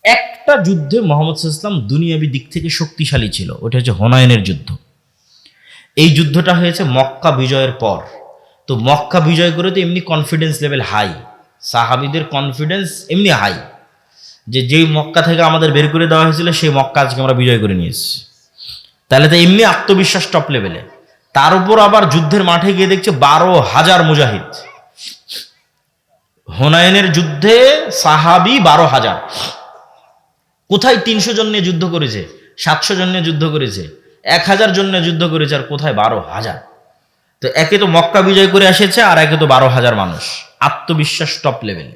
একটা যুদ্ধে মোহাম্মদ সাল্লাল্লাহু আলাইহি ওয়াসাল্লাম দুনিয়াবী দিক থেকে শক্তিশালী ছিল, ওটা হচ্ছে হুনাইনের যুদ্ধ। এই যুদ্ধটা হয়েছে মক্কা বিজয়ের পর। তো মক্কা বিজয় করে তো এমনি কনফিডেন্স লেভেল হাই, সাহাবীদের কনফিডেন্স এমনি হাই, যে যেই মক্কা থেকে আমাদের বের করে দেওয়া হয়েছিল সেই মক্কা আজকে আমরা বিজয় করে নিয়েছি। তাহলে তো এমনি আত্মবিশ্বাস টপ লেভেলে। তার উপর আবার যুদ্ধের মাঠে গিয়ে দেখছে 12,000 মুজাহিদ। হুনাইনের যুদ্ধে সাহাবী 12,000। কোথায় 300 জন নিয়ে যুদ্ধ করেছে, 700 জন নিয়ে যুদ্ধ করেছে, 1000 জন নিয়ে যুদ্ধ করেছে, আর কোথায় 12,000। তো একে তো মক্কা বিজয় করে এসেছে, আর একে তো 12,000 মানুষ। আত্মবিশ্বাস টপ লেভেলে।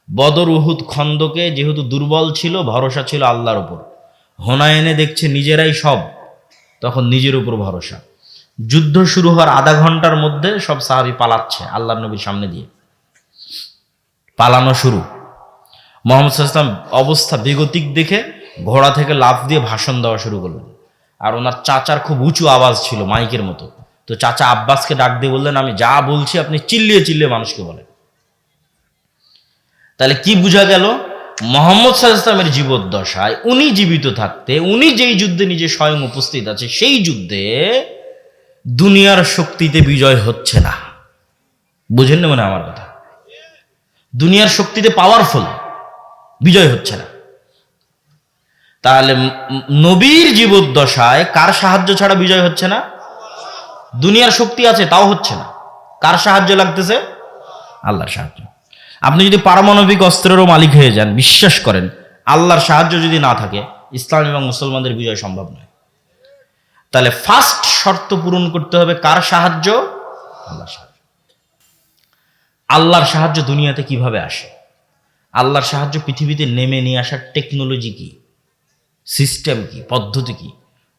বদর উহুদ খন্দকে যেহেতু দুর্বল ছিল, ভরসা ছিল আল্লাহর উপর। হুনাইনে দেখছে নিজেরাই সব, তখন নিজের উপর ভরসা। যুদ্ধ শুরু হওয়ার আধা ঘন্টার মধ্যে সব সাহাবী পালাচ্ছে আল্লাহর নবীর সামনে দিয়ে। পালানো শুরু। মুহাম্মদ সাল্লাল্লাহু আলাইহি ওয়াসাল্লাম অবস্থা বেগতিক দেখে ঘোড়া থেকে লাফ দিয়ে ভাষণ দেওয়া শুরু করলেন। আর ওনার চাচার খুব উঁচু আওয়াজ ছিল, মাইকের মতো। তো চাচা আব্বাসকে ডাক দিয়ে বললেন, আমি যা বলছি আপনি চিল্লিয়ে চিল্লিয়ে মানুষকে বলেন। তাহলে কি বোঝা গেল? মুহাম্মদ সাল্লাল্লাহু আলাইহি ওয়াসাল্লামের জীবদ্দশায় উনি জীবিত থাকতে, উনি যেই যুদ্ধে নিজে স্বয়ং উপস্থিত আছে, সেই যুদ্ধে দুনিয়ার শক্তিতে বিজয় হচ্ছে না। বুঝেন না মানে আমার কথা? দুনিয়ার শক্তিতে পাওয়ারফুল, বিজয় হচ্ছে না। তাহলে নবীর জীবদ্দশায় কার সাহায্য ছাড়া বিজয় হচ্ছে না? দুনিয়ার শক্তি আছে তাও হচ্ছে না। কার সাহায্য লাগতেছে? আল্লাহর সাহায্য। আপনি যদি পারমাণবিক অস্ত্রেরও মালিক হয়ে যান, বিশ্বাস করেন আল্লাহর সাহায্য যদি না থাকে, ইসলাম এবং মুসলমানদের বিজয় সম্ভব নয়। তাহলে ফার্স্ট শর্ত পূরণ করতে হবে কার সাহায্য? আল্লাহর সাহায্য। আল্লাহর সাহায্য দুনিয়াতে কিভাবে আসে? আল্লাহর সাহায্য পৃথিবীতে নেমে নিয়ে আসার টেকনোলজি কি, সিস্টেম কি, পদ্ধতি কি,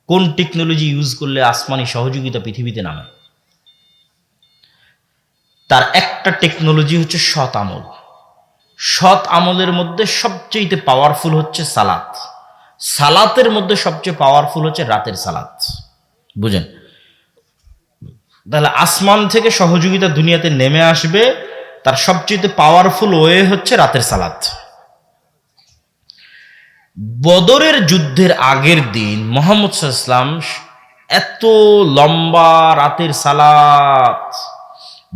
কোন টেকনোলজি ইউজ করলে আসমানি সহযোগিতা পৃথিবীতে নামে? তার একটা টেকনোলজি হচ্ছে সৎ আমল। সৎ আমলের মধ্যে সবচেয়ে পাওয়ারফুল হচ্ছে সালাত। সালাতের মধ্যে সবচেয়ে পাওয়ারফুল হচ্ছে রাতের সালাত। বুঝেন? তাহলে আসমান থেকে সহযোগিতা দুনিয়াতে নেমে আসবে, তার সবচেয়ে পাওয়ারফুল ওয়ে হচ্ছে রাতের সালাত। বদরের যুদ্ধের আগের দিন মুহাম্মদ সাল্লাল্লাহু আলাইহি ওয়াসাল্লাম এত লম্বা রাতের সালাত,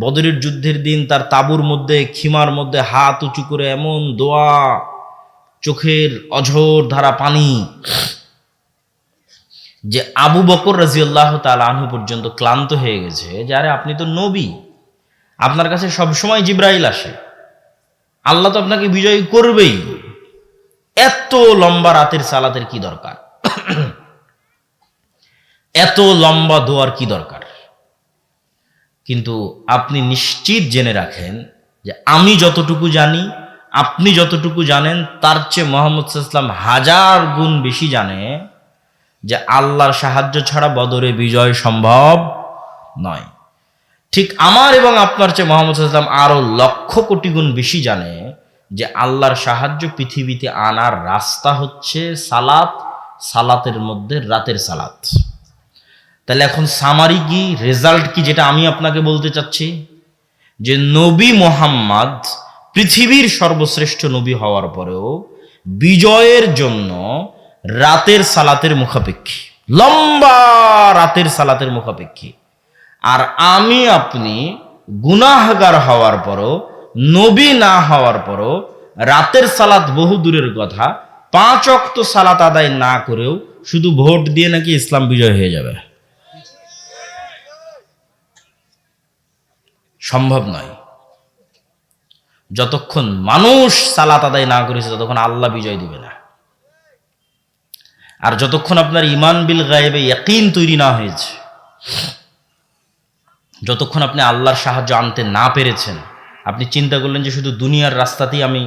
বদরের যুদ্ধের দিন তার তাঁবুর মধ্যে খিমার মধ্যে হাত উঁচু করে এমন দোয়া, চোখের অঝোর ধারা পানি, যে আবু বকর রাদিয়াল্লাহু তাআলা আনহু পর্যন্ত ক্লান্ত হয়ে গেছে। যে আরে আপনি তো নবী, আপনার কাছে সবসময় জিবরাইল আসে, আল্লাহ তো আপনাকে বিজয়ী করবেই, এত লম্বা রাতের সালাতের কি দরকার? এত লম্বা দোয়ার কি দরকার? কিন্তু আপনি নিশ্চিত জেনে রাখেন যে আমি যতটুকু জানি, আপনি যতটুকু জানেন, তার চেয়ে মুহাম্মদ সাল্লাল্লাহু আলাইহি ওয়াসাল্লাম 1000 গুণ বেশি জানে যে আল্লাহর সাহায্য ছাড়া বদরে বিজয় সম্ভব নয়। ঠিক আমার এবং আপনার চেয়ে মুহাম্মদ সাল্লাল্লাহু আলাইহি ওয়াসাল্লাম আরো লক্ষ কোটি গুণ বেশি জানে যে আল্লাহর সাহায্য পৃথিবীতে আনার রাস্তা হচ্ছে সালাত, সালাতের মধ্যে রাতের সালাত। তাহলে এখন সামারি কি, রেজাল্ট কি, যেটা আমি আপনাকে বলতে চাচ্ছি, যে নবী মুহাম্মদ পৃথিবীর সর্বশ্রেষ্ঠ নবী হওয়ার পরেও বিজয়ের জন্য রাতের সালাতের মুখাপেক্ষী, লম্বা রাতের সালাতের মুখাপেক্ষী। আর আমি আপনি গুনাহগার হওয়ার পরও, নবী না হওয়ার পরও, রাতের সালাত বহু দূরের কথা, 5 ওয়াক্ত সালাত আদায় না করেও শুধু ভোট দিয়ে নাকি ইসলাম বিজয় হয়ে যাবে। সম্ভব নয়। যতক্ষণ মানুষ সালাত আদায় না করেছে ততক্ষণ আল্লাহ বিজয় দিবে না। আর যতক্ষণ আপনার ঈমান বিল গায়বে ইয়াকিন তৈরি না হয়েছে, যতক্ষণ আপনি আল্লাহর সাহায্য আনতে না পেরেছেন, আপনি চিন্তা করলেন যে শুধু দুনিয়ার রাস্তাতেই আমি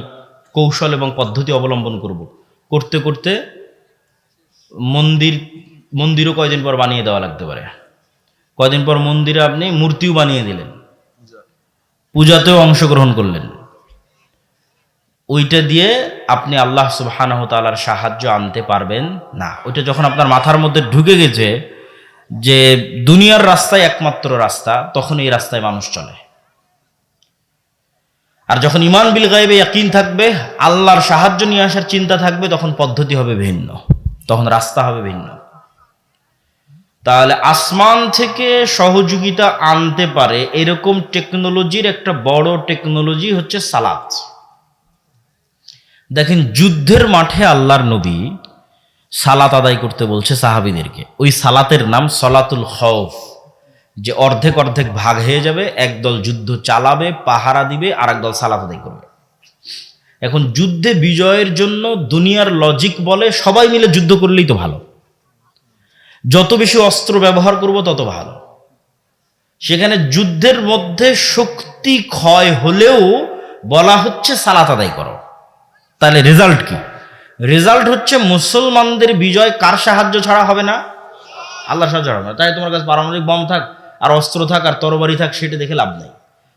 কৌশল এবং পদ্ধতি অবলম্বন করব, করতে করতে মন্দিরও কয়দিন পর বানিয়ে দেওয়া লাগতে পারে। কয়দিন পর মন্দিরে আপনি মূর্তিও বানিয়ে দিলেন, পূজাতেও অংশগ্রহণ করলেন। ওইটা দিয়ে আপনি আল্লাহ সুবহানাহু ওয়া তাআলার সাহায্য আনতে পারবেন না। ওইটা যখন আপনার মাথার মধ্যে ঢুকে গেছে যে দুনিয়ার রাস্তায় একমাত্র রাস্তা, তখন এই রাস্তায় মানুষ চলে। আর যখন ঈমান বিল গায়বে ইয়াকিন থাকবে, আল্লাহর সাহায্য নিয়ে আসার চিন্তা থাকবে, তখন পদ্ধতি হবে ভিন্ন, তখন রাস্তা হবে ভিন্ন। তাহলে আসমান থেকে সহযোগিতা আনতে পারে এরকম টেকনোলজির একটা বড় টেকনোলজি হচ্ছে সালাত। দেখেন, যুদ্ধের মাঠে আল্লাহর নবী সালাত আদায় করতে বলছে সাহাবীদেরকে। ওই সালাতের নাম সলাতুল খৌফ, যে অর্ধেক অর্ধেক ভাগ হয়ে যাবে, একদল যুদ্ধ চালাবে, পাহারা দিবে, আর একদল সালাত আদায় করবে। এখন যুদ্ধে বিজয়ের জন্য দুনিয়ার লজিক বলে সবাই মিলে যুদ্ধ করলেই তো ভালো, যত বেশি অস্ত্র ব্যবহার করব তত ভালো। সেখানে যুদ্ধের মধ্যে শক্তি ক্ষয় হলেও বলা হচ্ছে সালাত আদায় করো। তাহলে রেজাল্ট কি? রেজাল্ট হচ্ছে মুসলমানদের বিজয় কার সাহায্য ছাড়া হবে না? আল্লাহর সাহায্য হবে না। তাই তোমার কাছে পারমাণবিক বম থাক আর অস্ত্র থাক আর তরবারি থাক, সেটা দেখে লাভ নেই।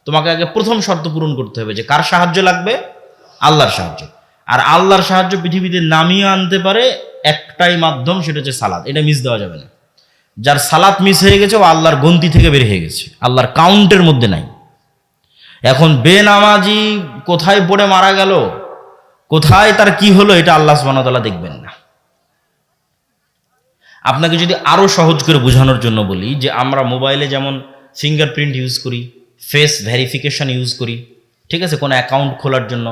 তোমাকে আগে প্রথম শর্ত পূরণ করতে হবে যে কার সাহায্য লাগবে? আল্লাহর সাহায্য। আর আল্লাহর সাহায্য পৃথিবীতে নামিয়ে আনতে পারে একটাই মাধ্যম, সেটা হচ্ছে সালাত। এটা মিস দেওয়া যাবে না। যার সালাত মিস হয়ে গেছে ও আল্লাহর গন্তি থেকে বের হয়ে গেছে, আল্লাহর কাউন্টের মধ্যে নাই। এখন বেনামাজি কোথায় পড়ে মারা গেল, কোথায় তার কি হলো, এটা আল্লাহ সুবহানাহু ওয়া তাআলা দেখবেন না। আপনাকে যদি আরো সহজ করে বোঝানোর জন্য বলি, যে আমরা মোবাইলে যেমন ফিঙ্গারপ্রিন্ট ইউজ করি, ফেস ভেরিফিকেশন ইউজ করি, ঠিক আছে, কোনো অ্যাকাউন্ট খোলার জন্য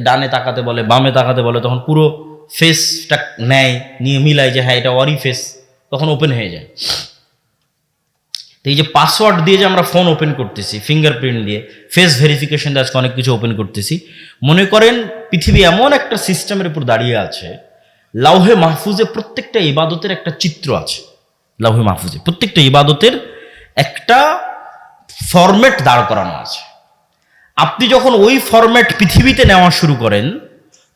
ডানে তাকাতে বলে, বামে তাকাতে বলে, তখন পুরো ফেসটা নেয়, নিয়ে মিলায় যে হ্যাঁ এটা ওরই ফেস, তখন ওপেন হয়ে যায়। তো এই যে পাসওয়ার্ড দিয়ে যে আমরা ফোন ওপেন করতেছি, ফিঙ্গারপ্রিন্ট দিয়ে, ফেস ভেরিফিকেশন দিয়ে আজকে অনেক কিছু ওপেন করতেছি। মনে করেন পৃথিবী এমন একটা সিস্টেমের উপর দাঁড়িয়ে আছে, লাউহে মাহফুজে প্রত্যেকটা ইবাদতের একটা চিত্র আছে। লাউহে মাহফুজে প্রত্যেকটা ইবাদতের একটা ফরম্যাট দাঁড় করানো আছে। আপনি যখন ওই ফরম্যাট পৃথিবীতে নেওয়া শুরু করেন,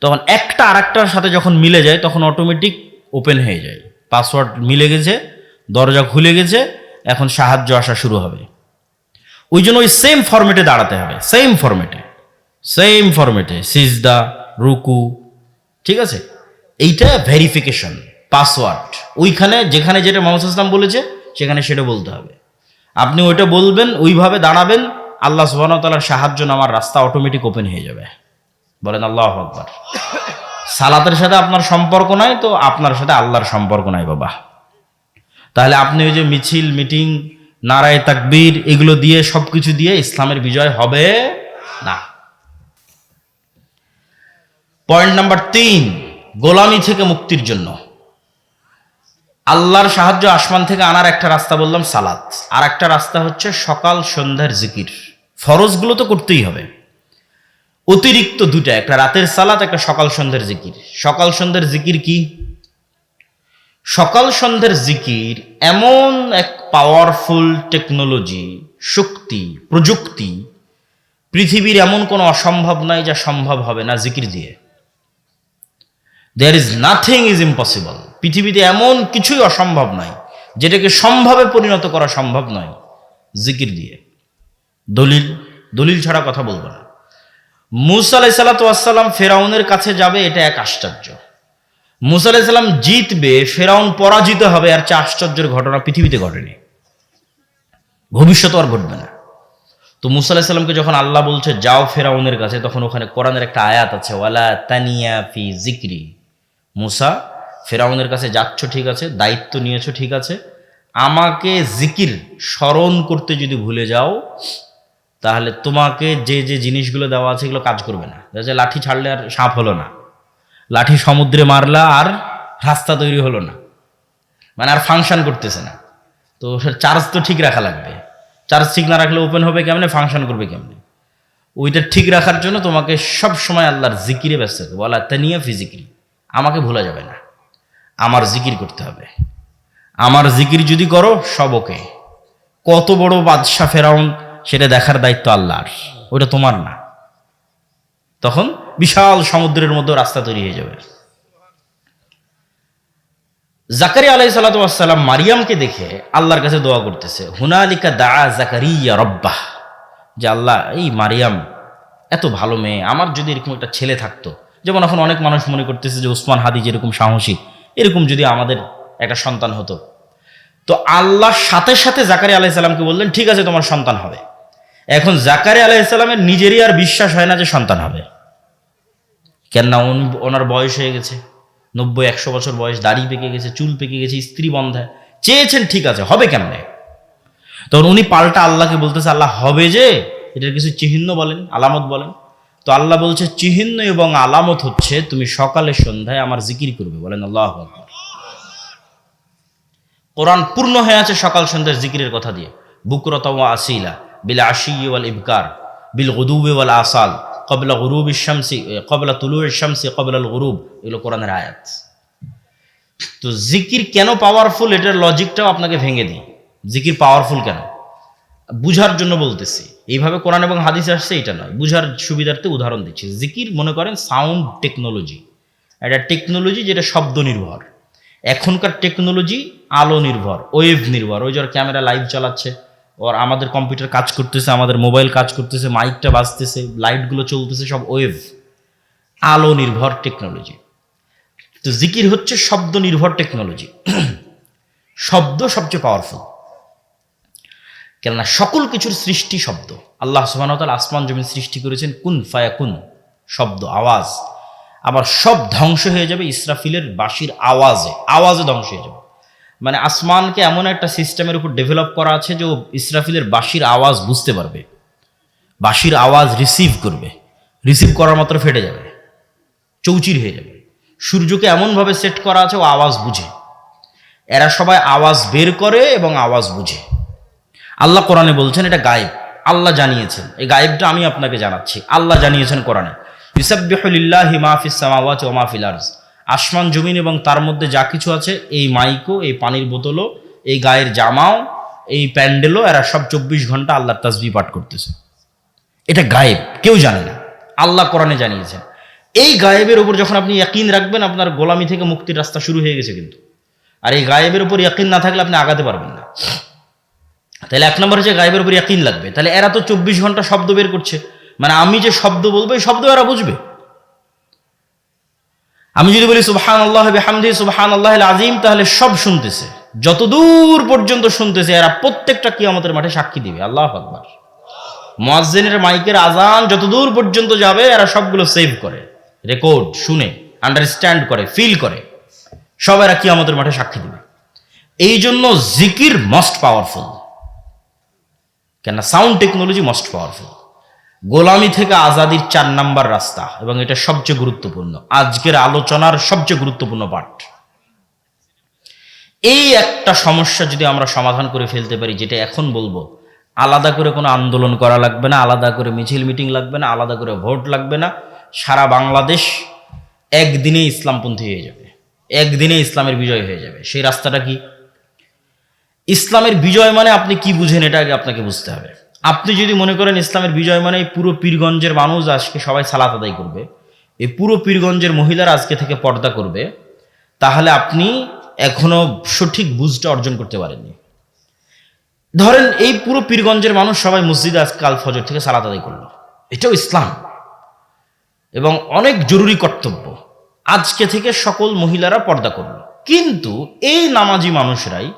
তখন একটা আরেকটার সাথে যখন মিলে যায়, তখন অটোমেটিক ওপেন হয়ে যায়। পাসওয়ার্ড মিলে গেছে, দরজা খুলে গেছে, এখন সাহায্য আসা শুরু হবে। ওই জন্য ওই সেম ফরম্যাটে দাঁড়াতে হবে, সেম ফরম্যাটে সিজদা, রুকু, ঠিক আছে। এইটা ভেরিফিকেশন, পাসওয়ার্ড। ওইখানে যেখানে যেটা মুহাম্মদ সাল্লাল্লাহু আলাইহি ওয়াসাল্লাম বলেছে সেখানে সেটা বলতে হবে। আপনি ওইটা বলবেন, ওইভাবে দাঁড়াবেন, আল্লাহ সুবহানাহু ওয়া তাআলার সাহায্য নামার রাস্তা অটোমেটিক ওপেন হয়ে যাবে। বলেন আল্লাহু আকবার। সালাতের সাথে আপনার সম্পর্ক নাই, তো আপনার সাথে আল্লাহর সম্পর্ক নাই বাবা। তাহলে আপনি ওই যে মিছিল, মিটিং, নারায়ে তাকবীর, এগুলো দিয়ে, সবকিছু দিয়ে ইসলামের বিজয় হবে না। পয়েন্ট নাম্বার 3, গোলামি থেকে মুক্তির জন্য আল্লাহর সাহায্য আসমান থেকে আনার একটা রাস্তা বললাম সালাত, আর একটা রাস্তা হচ্ছে সকাল সন্ধ্যার জিকির। ফরজগুলো তো করতেই হবে, অতিরিক্ত দুটা, একটা রাতের সালাত, একটা সকাল সন্ধ্যার জিকির। সকাল সন্ধ্যার জিকির কি? সকাল সন্ধ্যার জিকির এমন এক পাওয়ারফুল টেকনোলজি, শক্তি, প্রযুক্তি, পৃথিবীর এমন কোনো অসম্ভব নাই যা সম্ভব হবে না জিকির দিয়ে। There is nothing is impossible. পৃথিবীতে এমন কিছুই অসম্ভব নাই যেটাকে সম্ভবে পরিণত করা সম্ভব নয় জিকির দিয়ে। দলিল ছাড়া কথা বলবো না। মুসা আলাইহিস সালাতু ওয়াস সালাম ফেরাউনের কাছে যাবে, এটা এক আশ্চর্য। মুসা আলাইহিস সালাম জিতবে, ফেরাউন পরাজিত হবে, আর চেয়ে আশ্চর্যের ঘটনা পৃথিবীতে ঘটেনি, ভবিষ্যতে আর ঘটবে না। তো মুসা আলাইহিস সালামকে যখন আল্লাহ বলছে যাও ফেরাউনের কাছে, তখন ওখানে কোরআনের একটা আয়াত আছে, ওয়ালা তানিয়া ফি জিকরি। মুসা, ফেরাউনের কাছে যাচ্ছ ঠিক আছে, দায়িত্ব নিয়েছো ঠিক আছে, আমাকে জিকির স্মরণ করতে যদি ভুলে যাও, তাহলে তোমাকে যে যে জিনিসগুলো দেওয়া আছে এগুলো কাজ করবে না। লাঠি ছাড়লে আর সাপ হলো না, লাঠি সমুদ্রে মারলা আর রাস্তা তৈরি হলো না, মানে আর ফাংশন করতেছে না। তো চার্জ তো ঠিক রাখা লাগবে, চার্জ ঠিক না রাখলে ওপেন হবে কেমনে, ফাংশন করবে কেমনে? ওইটা ঠিক রাখার জন্য তোমাকে সব সময় আল্লাহর জিকিরে ব্যস্ত থাকবে। বলা তানিয়া ফি জিকরি, আমাকে ভোলা যাবে না, আমার জিকির করতে হবে। আমার জিকির যদি করো সব ওকে। কত বড় বাদশা ফেরাউন, সেটা দেখার দায়িত্ব আল্লাহর, ওটা তোমার না। তখন বিশাল সমুদ্রের মধ্যে রাস্তা তৈরি হয়ে যাবে। জাকারিয়া আলাইহিস সালাতু ওয়াস সালাম মারিয়ামকে দেখে আল্লাহর কাছে দোয়া করতেছে, হুনালিকা দাআ জাকারিয়া রাব্বাহ, যে আল্লাহ, এই মারিয়াম এত ভালো মেয়ে, আমার যদি এরকম একটা ছেলে থাকতো, যেমন এখন অনেক মানুষ মনে করতেছে যে ওসমান হাদি যেরকম সাহসী, এরকম যদি আমাদের একটা সন্তান হতো। তো আল্লাহ সাথে সাথে জাকারিয়া আলাইহিস সালামকে বললেন ঠিক আছে তোমার সন্তান হবে। এখন জাকারিয়া আলাইহিস সালামের নিজেরই আর বিশ্বাস হয় না যে সন্তান হবে। কেননা ওনার বয়স হয়ে গেছে 90-100 বছর বয়স, দাড়ি পেকে গেছে, চুল পেকে গেছে, স্ত্রী বন্ধায়, চেয়েছেন ঠিক আছে, হবে কেমনে? তখন উনি পাল্টা আল্লাহকে বলতেছে, আল্লাহ হবে যে, এটার কিছু চিহ্ন বলেন, আলামত বলেন। তো আল্লাহ বলছে চিহ্ন এবং আলামত হচ্ছে তুমি সকালে সন্ধ্যায় আমার জিকির করবে। বলেন আল্লাহু আকবার। কোরআন পূর্ণ হয়ে আছে সকাল সন্ধ্যার জিকিরের কথা দিয়ে। বুকরাতা ওয়া আসিলা বিল আশি ওয়াল ইবকার বিল গুদুবি ওয়াল আসাল ক্বাবলা গুরুবিশ শামসি ক্বাবলা তুলুইশ শামসি ক্বাবলা আল গুরুব, এগুলো কোরআনের আয়াত। তো জিকির কেন পাওয়ারফুল, এটার লজিকটাও আপনাকে ভেঙে দিই। জিকির পাওয়ারফুল কেন বুঝার জন্য বলতেছি। এইভাবে কোরআন এবং হাদিস আসছে এটা নয়, বুঝার সুবিধার্থে উদাহরণ দিচ্ছি। জিকির মনে করেন সাউন্ড টেকনোলজি, একটা টেকনোলজি যেটা শব্দ নির্ভর। এখনকার টেকনোলজি আলো নির্ভর, ওয়েভ নির্ভর। ওই যে ক্যামেরা লাইভ চালাচ্ছে, ওর আমাদের কম্পিউটার কাজ করতেছে, আমাদের মোবাইল কাজ করতেছে, মাইকটা বাজতেছে, লাইটগুলো চলতেছে, সব ওয়েভ, আলো নির্ভর টেকনোলজি। তো জিকির হচ্ছে শব্দ নির্ভর টেকনোলজি। শব্দ সবচেয়ে পাওয়ারফুল, কেননা সকল কিছুর সৃষ্টি শব্দ। আল্লাহ সুবহানাহু ওয়া তাআলা আসমান জমিন সৃষ্টি করেছেন কুন ফায়াকুন, শব্দ, আওয়াজ। আবার সব ধ্বংস হয়ে যাবে ইসরাফিলের বাঁশির আওয়াজে, আওয়াজে ধ্বংস হয়ে যাবে। মানে আসমানকে এমন একটা সিস্টেমের উপর ডেভেলপ করা আছে যে ও ইসরাফিলের বাঁশির আওয়াজ বুঝতে পারবে, বাঁশির আওয়াজ রিসিভ করবে, রিসিভ করার মাত্র ফেটে যাবে, চৌচির হয়ে যাবে। সূর্যকে এমনভাবে সেট করা আছে ও আওয়াজ বুঝে। এরা সবাই আওয়াজ বের করে এবং আওয়াজ বুঝে। আল্লাহ কোরআনে বলছেন এটা গায়েব, আল্লাহ জানিয়েছেন। এই গায়েবটা আমি আপনাকে জানাচ্ছি, আল্লাহ জানিয়েছেন কোরআনে। ইউসাব্বিহু লিল্লাহি মা ফিস সামাওয়াতি ওয়া মা ফিল আরজ, আসমান জমিন এবং তার মধ্যে যা কিছু আছে, এই মাইকও, এই পানির বোতলও, এই গায়ের জামাও, এই প্যান্ডেলও, এরা সব 24 ঘন্টা আল্লাহর তাসবিহ পাঠ করতেছে। এটা গায়েব, কেউ জানে না, আল্লাহ কোরআনে জানিয়েছেন। এই গায়েবের উপর যখন আপনি ইয়াকিন রাখবেন, আপনার গোলামি থেকে মুক্তির রাস্তা শুরু হয়ে গেছে কিন্তু। আর এই গায়েবের উপর ইয়াকিন না থাকলে আপনি আগাতে পারবেন না। তাহলে 1 নম্বর হচ্ছে গায়েবের উপর ইয়াকিন লাগবে। তাহলে এরা তো 24 ঘন্টা শব্দ বের করছে, মানে আমি যে শব্দ বলবো এই শব্দ এরা বুঝবে। আমি যদি বলি সুবহানাল্লাহি বিহামদিহি সুবহানাল্লাহিল আযীম, তাহলে সব শুনতেছে, যতদূর পর্যন্ত শুনতেছে এরা প্রত্যেকটা কিয়ামতের মাঠে সাক্ষী দিবে। আল্লাহু আকবার। মুয়াজ্জিনের মাইকের আজান যতদূর পর্যন্ত যাবে এরা সবগুলো সেভ করে, রেকর্ড, শুনে, আন্ডারস্ট্যান্ড করে, ফিল করে, সব এরা কিয়ামতের মাঠে সাক্ষী দিবে। এই জন্য জিকির মোস্ট পাওয়ারফুল, কেন সাউন্ড টেকনোলজি মোস্ট পাওয়ারফুল। গোলামি থেকে আজাদির 4 নাম্বার রাস্তা, এবং এটা সবচেয়ে গুরুত্বপূর্ণ, আজকের আলোচনার সবচেয়ে গুরুত্বপূর্ণ পার্ট। এই একটা সমস্যা যদি আমরা সমাধান করে ফেলতে পারি, যেটা এখন বলবো, আলাদা করে কোনো আন্দোলন করা লাগবে না, আলাদা করে মিছিল মিটিং লাগবে না, আলাদা করে ভোট লাগবে না। সারা বাংলাদেশ একদিনে ইসলামপন্থী হয়ে যাবে, একদিনে ইসলামের বিজয় হয়ে যাবে। সেই রাস্তাটা কি? ইসলামের বিজয় মানে আপনি কি বুঝেন, এটা আগে আপনাকে বুঝতে হবে। আপনি যদি মনে করেন ইসলামের বিজয় মানে এই পুরো পীরগঞ্জের মানুষ আজকে সবাই সালাত আদায় করবে, এই পুরো পীরগঞ্জের মহিলারা আজকে থেকে পর্দা করবে, তাহলে আপনি এখনো সঠিক বুঝটা অর্জন করতে পারেননি। ধরেন এই পুরো পীরগঞ্জের মানুষ সবাই মসজিদে আজকে আল ফজর থেকে সালাত আদায় করলো, এটাও ইসলাম এবং অনেক জরুরি কর্তব্য। আজকে থেকে সকল মহিলারা পর্দা করলো, কিন্তু এই নামাজি মানুষরাই,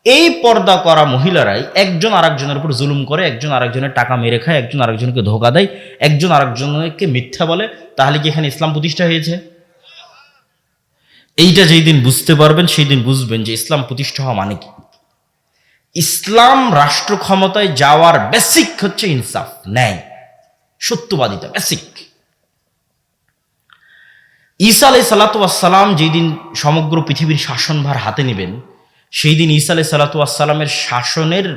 এই পর্দা করা মহিলারাই একজন আরেকজনের উপর জুলুম করে, একজন আরেকজনের টাকা মেরে খায়, একজন আরেকজনকে ধোঁকা দেয়, একজন আরেকজনকে মিথ্যা বলে। তাহলে কি এখানে ইসলাম প্রতিষ্ঠা হয়েছে? এইটা যেই দিন বুঝতে পারবেন সেই দিন বুঝবেন যে ইসলাম প্রতিষ্ঠা হওয়া মানে কি। ইসলাম রাষ্ট্র ক্ষমতায় যাওয়ার বেসিক হচ্ছে ইনসাফ, ন্যায়, সত্যবাদিতা, বেসিক। ঈসা আলাইহিস সালাতু ওয়াস সালাম যেই দিন সমগ্র পৃথিবীর শাসনভার হাতে নেবেন, সেই দিন ঈসা আলাইহিস সালাতু ওয়াস সালামের শাসনের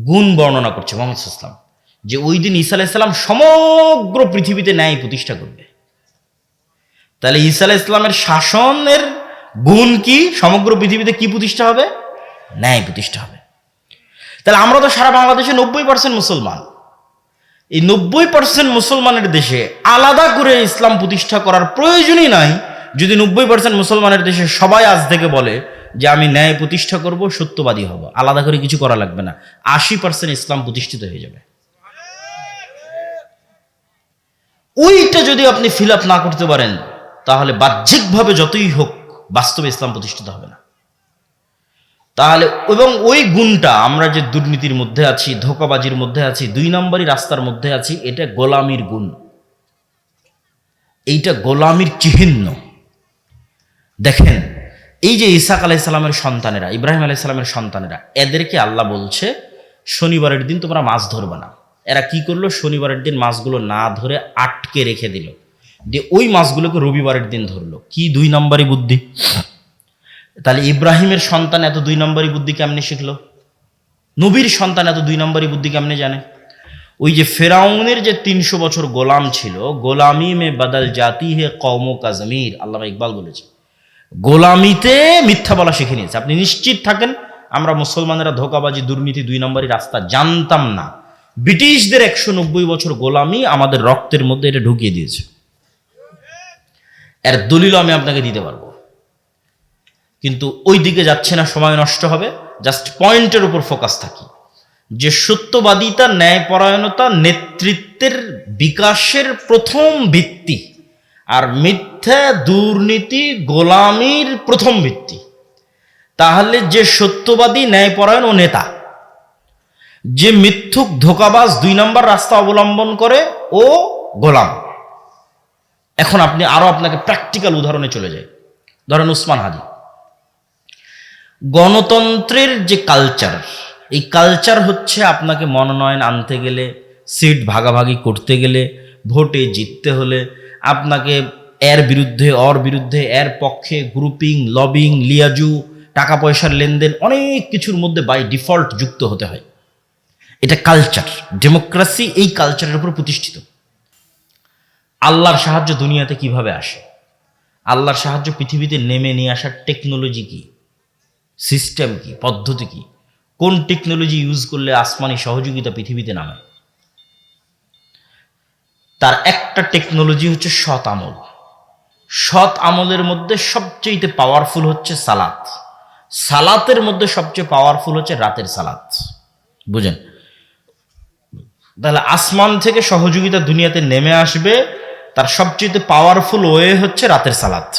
গুণ বর্ণনা করছে মুহাম্মদ সাল্লাল্লাহু আলাইহি ওয়াসাল্লাম, যে ওই দিন ঈসা আলাইহিস সালাম সমগ্র পৃথিবীতে ন্যায় প্রতিষ্ঠা করবে। তাহলে ঈসা আলাইহিস সালামের শাসনের গুণ কি? সমগ্র পৃথিবীতে কি প্রতিষ্ঠা হবে? ন্যায় প্রতিষ্ঠা হবে। তাহলে আমরা তো সারা বাংলাদেশে 90% মুসলমান। এই 90% মুসলমানের দেশে আলাদা করে ইসলাম প্রতিষ্ঠা করার প্রয়োজনই নাই। যদি 90% মুসলমানের দেশে সবাই আজ থেকে বলে যে আমি ন্যায় প্রতিষ্ঠা করব, সত্যবাদী হব, আলাদা করে কিছু করা লাগবে না, 80% ইসলাম প্রতিষ্ঠিত হয়ে যাবে। ওইটা যদি আপনি ফিল আপ না করতে পারেন, তাহলে বাহ্যিকভাবে যতই হোক বাস্তবে ইসলাম প্রতিষ্ঠিত হবে না। তাহলে এবং ওই গুণটা, আমরা যে দুর্নীতির মধ্যে আছি, ধোঁকাবাজির মধ্যে আছি, 2 নম্বরই রাস্তার মধ্যে আছি, এটা গোলামির গুণ, এইটা গোলামির চিহ্ন। দেখেন, এই যে ইসাক আলাইসাল্লামের সন্তানেরা, ইব্রাহিম আলাইসাল্লামের সন্তানেরা, এদেরকে আল্লাহ বলছে শনিবারের দিন তোমরা মাছ ধরবে না। এরা কি করলো? শনিবারের দিন মাছগুলো না ধরে আটকে রেখে দিল, দিয়ে ওই মাছগুলোকে রবিবারের দিন ধরলো। কি 2 নম্বরই বুদ্ধি! তাহলে ইব্রাহিমের সন্তান এত 2 নম্বরই বুদ্ধি কেমনে শিখলো? নবীর সন্তান এত 2 নম্বরই বুদ্ধি কেমনে জানে? ওই যে ফেরাউনের যে 300 বছর গোলাম ছিল, গোলামি মে বদল জাতি হে কওমো কা জমির, আল্লামা ইকবাল বলেছে, গোলামিতে মিথ্যা বলা শিখে নিয়েছে। আপনি নিশ্চিত থাকেন, আমরা মুসলমানেরা ধোঁকাবাজি, দুর্নীতি, 2 নম্বরই রাস্তা জানতাম না। ব্রিটিশদের 190 বছর গোলামি আমাদের রক্তের মধ্যে এটা ঢুকিয়ে দিয়েছে। এর দলিল আমি আপনাকে দিতে পারবো, কিন্তু ওই দিকে যাচ্ছে না, সময় নষ্ট হবে। জাস্ট পয়েন্টের উপর ফোকাস থাকি, যে সত্যবাদিতা, ন্যায়পরায়ণতা নেতৃত্বের বিকাশের প্রথম ভিত্তি, আর মিথ্যা, দুর্নীতি গোলামির প্রথম ভিত্তি। তাহলে যে সত্যবাদী, ন্যায়পরায়ণ ও নেতা, যে মিথ্যুক, ধোঁকাবাজ, 2 নম্বর রাস্তা অবলম্বন করে ও গোলাম। এখন আপনি আরো আপনাকে প্র্যাকটিক্যাল উদাহরণে চলে যাই। ধরেন উসমান হাদি, গণতন্ত্রের যে কালচার, এই কালচার হচ্ছে আপনাকে মনোনয়ন আনতে গেলে, সিট ভাগাভাগি করতে গেলে, ভোটে জিততে হলে আপনাকে এর বিরুদ্ধে, ওর বিরুদ্ধে, এর পক্ষে গ্রুপিং, লবিং, লিয়াজু, টাকা পয়সার লেনদেন, অনেক কিছুর মধ্যে বাই ডিফল্ট যুক্ত হতে হয়। এটা কালচার। ডেমোক্রেসি এই কালচারের উপর প্রতিষ্ঠিত। আল্লাহর সাহায্য দুনিয়াতে কিভাবে আসে? আল্লাহর সাহায্য পৃথিবীতে নেমে নিয়ে আসার টেকনোলজি কি, সিস্টেম কি, পদ্ধতি কি, কোন টেকনোলজি ইউজ করলে আসমানি সহযোগিতা পৃথিবীতে নামে? তার একটা টেকনোলজি হচ্ছে সৎ আমল। সৎ আমলের মধ্যে সবচেয়ে পাওয়ারফুল হচ্ছে সালাত। সালাতের মধ্যে সবচেয়ে পাওয়ারফুল হচ্ছে রাতের সালাত। বুঝেন? তাহলে আসমান থেকে সহযোগিতা দুনিয়াতে নেমে আসবে, তার সবচেয়ে পাওয়ারফুল ওয়ে হচ্ছে রাতের সালাত।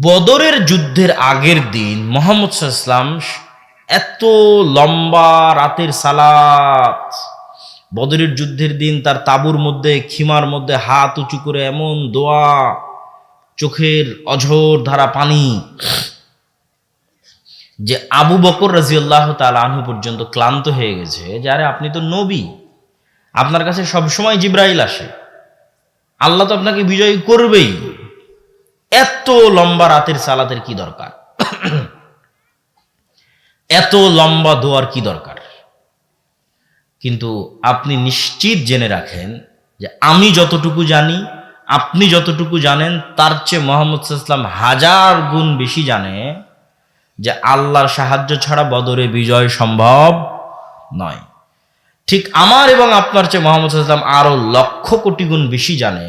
বদরের যুদ্ধের আগের দিন মুহাম্মদ সাল্লাল্লাহু আলাইহি ওয়াসাল্লাম এত লম্বা রাতের সালাত, বদরের যুদ্ধের দিন তার তাঁবুর মধ্যে, খিমার মধ্যে হাত উঁচু করে এমন দোয়া, চোখের অঝোর ধারা পানি, যে আবু বকর রাদিয়াল্লাহু তাআলা আনহু পর্যন্ত ক্লান্ত হয়ে গেছে। যে আরে আপনি তো নবী, আপনার কাছে সবসময় জিবরাইল আসে, আল্লাহ তো আপনাকে বিজয়ী করবেই, এত লম্বা রাতের সালাতের কি দরকার? এত লম্বা দোয়ার কি দরকার? কিন্তু আপনি নিশ্চিত জেনে রাখেন যে আমি যতটুকু জানি, আপনি যতটুকু জানেন, তার চেয়ে মুহাম্মদ সাল্লাল্লাহু আলাইহি ওয়াসাল্লাম 1000 গুণ বেশি জানে যে আল্লাহর সাহায্য ছাড়া বদরে বিজয় সম্ভব নয়। ঠিক আমার এবং আপনার চেয়ে মুহাম্মদ সাল্লাল্লাহু আলাইহি ওয়াসাল্লাম আরো লক্ষ কোটি গুণ বেশি জানে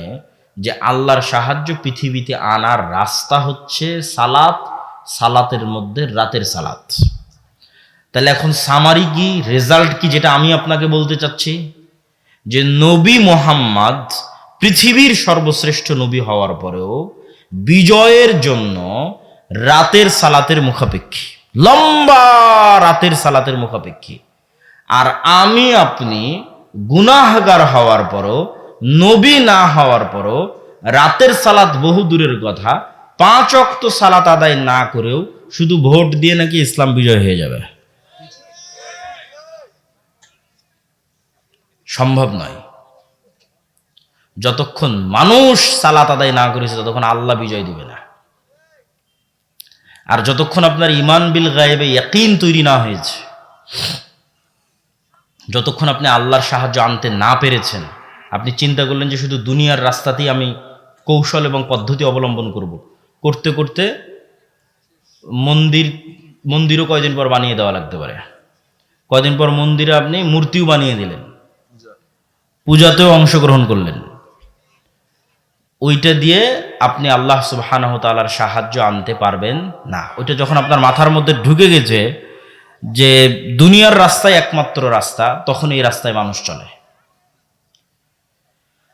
যে আল্লাহর সাহায্য পৃথিবীতে আনার রাস্তা হচ্ছে সালাত, সালাতের মধ্যে রাতের সালাত। তাহলে এখন সামারি কি, রেজাল্ট কি, যেটা আমি আপনাকে বলতে চাচ্ছি, যে নবী মুহাম্মদ পৃথিবীর সর্বশ্রেষ্ঠ নবী হওয়ার পরেও বিজয়ের জন্য রাতের সালাতের মুখাপেক্ষী, লম্বা রাতের সালাতের মুখাপেক্ষী। আর আমি আপনি গুনাহগার হওয়ার পরও, নবী না হওয়ার পরও, রাতের সালাত বহু দূরের কথা, 5 ওয়াক্ত সালাত আদায় না করেও শুধু ভোট দিয়ে নাকি ইসলাম বিজয় হয়ে যাবে। সম্ভব নয়। যতক্ষণ মানুষ সালাত আদায় না করেছে ততক্ষণ আল্লাহ বিজয় দিবে না। আর যতক্ষণ আপনার ঈমান বিল গায়বে ইয়াকিন তৈরি না হয়েছে, যতক্ষণ আপনি আল্লাহর সাহায্য আনতে না পেরেছেন, আপনি চিন্তা করলেন যে শুধু দুনিয়ার রাস্তাতেই আমি কৌশল এবং পদ্ধতি অবলম্বন করব, করতে করতে মন্দিরও কয়দিন পর বানিয়ে দেওয়া লাগতে পারে। কয়দিন পর মন্দিরে আপনি মূর্তিও বানিয়ে দিলেন, পূজাতেও অংশগ্রহণ করলেন। ওইটা দিয়ে আপনি আল্লাহ সুবহানাহু ওয়া তাআলার সাহায্য আনতে পারবেন না। ওইটা যখন আপনার মাথার মধ্যে ঢুকে গেছে যে দুনিয়ার রাস্তায় একমাত্র রাস্তা, তখন এই রাস্তায় মানুষ চলে।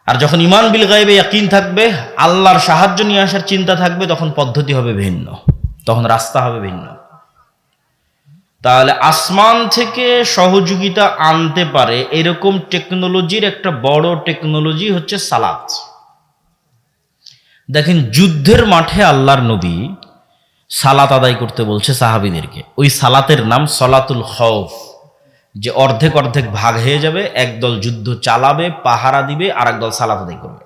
আর যখন ঈমান বিল গায়বে ইয়াকিন থাকবে, আল্লাহর সাহায্য নিয়ে আসার চিন্তা থাকবে, তখন পদ্ধতি হবে ভিন্ন। তখন রাস্তা হবে ভিন্ন। তাহলে আসমান থেকে সহযোগিতা আনতে পারে এরকম টেকনোলজির একটা বড় টেকনোলজি হচ্ছে সালাত। দেখেন, যুদ্ধের মাঠে আল্লাহর নবী সালাত আদায় করতে বলছে সাহাবীদেরকে। ওই সালাতের নাম সলাতুল খৌফ, যে অর্ধেক অর্ধেক ভাগ হয়ে যাবে, একদল যুদ্ধ চালাবে, পাহারা দিবে, আর একদল সালাত আদায় করবে।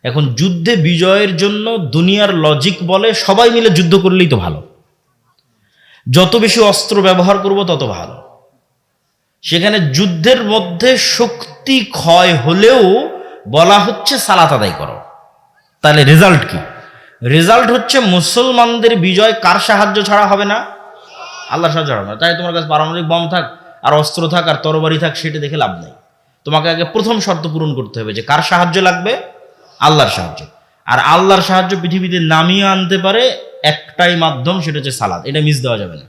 এখন যুদ্ধে বিজয়ের জন্য দুনিয়ার লজিক বলে সবাই মিলে যুদ্ধ করলেই তো ভালো, যত বেশি অস্ত্র ব্যবহার করব তত ভালো। সেখানে যুদ্ধের মধ্যে শক্তি ক্ষয় হলেও বলা হচ্ছে সালাত আদায় করো। তাহলে রেজাল্ট কি? রেজাল্ট হচ্ছে মুসলমানদের বিজয় কার সাহায্য ছাড়া হবে না? আল্লাহর সাহায্য ছাড়া হবে না। তাই তোমার কাছে পারমাণবিক বম থাক আর অস্ত্র থাক আর তরবারি থাক, সেটা দেখে লাভ নেই। তোমাকে আগে প্রথম শর্ত পূরণ করতে হবে যে কার সাহায্য লাগবে? আল্লাহর সাহায্য। আর আল্লাহর সাহায্য পৃথিবীতে নামিয়ে আনতে পারে একটাই মাধ্যম, সেটা হচ্ছে সালাত। এটা মিস দেওয়া যাবে না।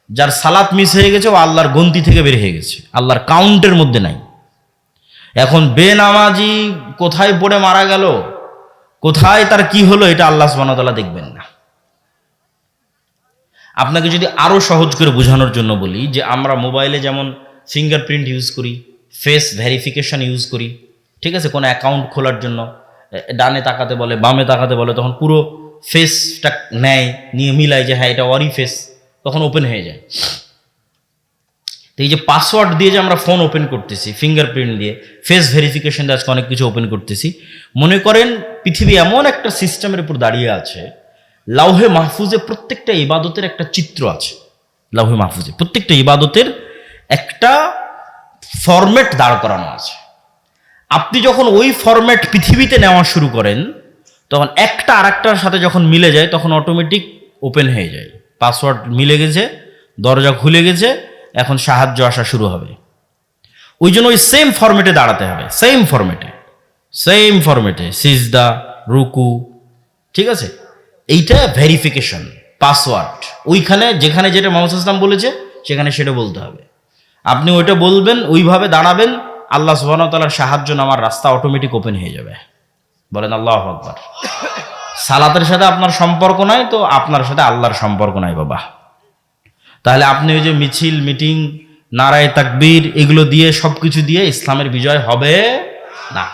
যার সালাত মিস হয়ে গেছে ও আল্লাহর গন্তি থেকে বের হয়ে গেছে, আল্লাহর কাউন্টের মধ্যে নাই। এখন বেনামাজি কোথায় পড়ে মারা গেল, কোথায় তার কি হলো, এটা আল্লাহ সুবহানাহু ওয়া তাআলা দেখবেন না। আপনাকে যদি আরো সহজ করে বোঝানোর জন্য বলি, যে আমরা মোবাইলে যেমন ফিঙ্গারপ্রিন্ট ইউজ করি, ফেস ভেরিফিকেশন ইউজ করি, ঠিক আছে, কোনো অ্যাকাউন্ট খোলার জন্য ডানে তাকাতে বলে, বামে তাকাতে বলে, তখন পুরো ফেসটা নেয়, নিয়ে মিলায় যে হ্যাঁ এটা ওরই ফেস, তখন ওপেন হয়ে যায়। তো এই যে পাসওয়ার্ড দিয়ে যে আমরা ফোন ওপেন করতেছি, ফিঙ্গারপ্রিন্ট দিয়ে, ফেস ভেরিফিকেশন দিয়ে আজকে অনেক কিছু ওপেন করতেছি। মনে করেন পৃথিবী এমন একটা সিস্টেমের উপর দাঁড়িয়ে আছে, লাউহে মাহফুজে প্রত্যেকটা ইবাদতের একটা চিত্র আছে। লাউহে মাহফুজে প্রত্যেকটা ইবাদতের একটা ফরম্যাট দাঁড় করানো আছে। আপনি যখন ওই ফরম্যাট পৃথিবীতে নেওয়া শুরু করেন, তখন একটা আরেকটার সাথে যখন মিলে যায়, তখন অটোমেটিক ওপেন হয়ে যায়। পাসওয়ার্ড মিলে গেছে, দরজা খুলে গেছে, এখন সাহায্য আসা শুরু হবে। ওই জন্য ওই সেম ফরম্যাটে দাঁড়াতে হবে, সেম ফরম্যাটে সিজদা, রুকু, ঠিক আছে। এইটা ভেরিফিকেশন, পাসওয়ার্ড। ওইখানে যেখানে যেটা মুহাম্মদ সাল্লাল্লাহু আলাইহি ওয়াসাল্লাম বলেছে সেখানে সেটা বলতে হবে। আপনি ওইটা বলবেন, ওইভাবে দাঁড়াবেন, আল্লাহ সুবহানাহু ওয়া তাআলার সাহায্য নামার রাস্তা অটোমেটিক ওপেন হয়ে যাবে। বলেন আল্লাহু আকবার। সালাতের সাথে আপনার সম্পর্ক নাই তো আপনার সাথে আল্লাহর সম্পর্ক নাই বাবা। তাহলে আপনি ওই যে মিছিল, মিটিং, নারায়ে তাকবীর, এগুলো দিয়ে, সবকিছু দিয়ে ইসলামের বিজয় হবে না।